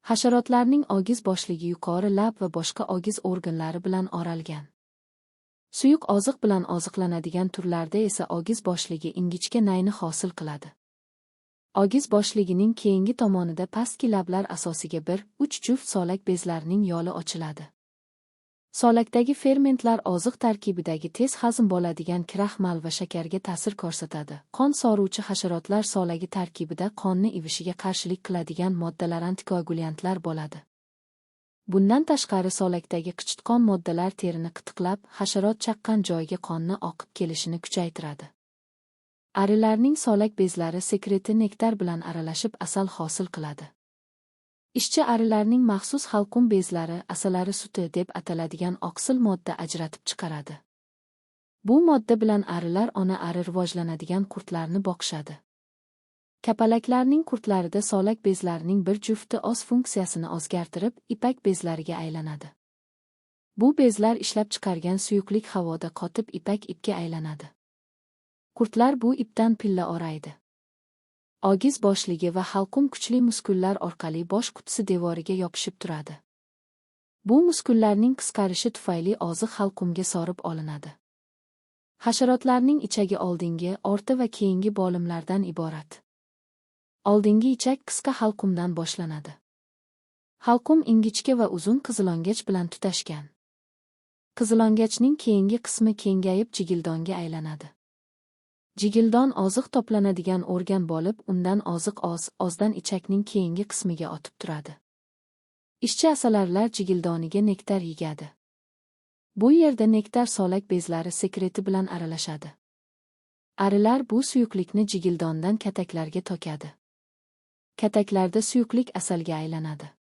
Hasharotlarning ogiz boshligi yuqori lab va boshqa ogiz organlari bilan o'ralgan. Suyuq oziq bilan oziqlanadigan turlarda esa ogiz boshligi ingichka nayni hosil qiladi. Ogiz boshligining keyingi tomonida pastki lablar asosiga 1-3 juft solak bezlarining yo'li ochiladi. Solakdagi fermentlar oziq tarkibidagi tez hazm bo'ladigan kraxmal va shakarga ta'sir ko'rsatadi. Qon so'ruvchi hasharotlar solagi tarkibida qonni ivishiga qarshilik qiladigan moddalar antikoagulyantlar bo'ladi. Bundan tashqari solakdagi qichitqon moddalar terini qitiqlab, hasharot chaqqan joyga qonni oqib kelishini kuchaytiradi. Arilarning solak bezlari sekreti nektar bilan aralashib asal hosil qiladi. Ishchi arilarning maxsus halqum bezlari asalari suti deb ataladigan oqsil modda ajratib chiqaradi. Bu modda bilan arilar ona ari rivojlanadigan qurtlarni boqishadi. Kapalaklarning qurtlarida solak bezlarining bir jufti o'z funksiyasini o'zgartirib, ipak bezlariga aylanadi. Bu bezlar ishlab chiqargan suyuqlik havoda qotib ipga aylanadi. Qurtlar bu ipdan pilla o'raydi. Ogiz boshligi va halqum kuchli muskullar orqali bosh qutisi devoriga yopishib turadi. Bu muskullarning qisqarishi tufayli oziq halqumga sorib olinadi. Hasharotlarning ichagi oldingi, o'rta va keyingi bo'limlardan iborat. Oldingi ichak qisqa halqumdan boshlanadi. Halqum ingichka va uzun qizilongach bilan tutashgan. Qizilongachning keyingi qismi kengayib jigildonga aylanadi. Jigildon oziq to'planadigan organ bo'lib, undan oziq ozdan ichakning keyingi qismiga o'tib turadi. Ishchi asalarilar jigildoniga nektar yigadi. Bu yerda nektar solak bezlari sekreti bilan aralashadi. Arilar bu suyuqlikni jigildondan kataklarga to'kadi. Kataklarda suyuqlik asalga aylanadi.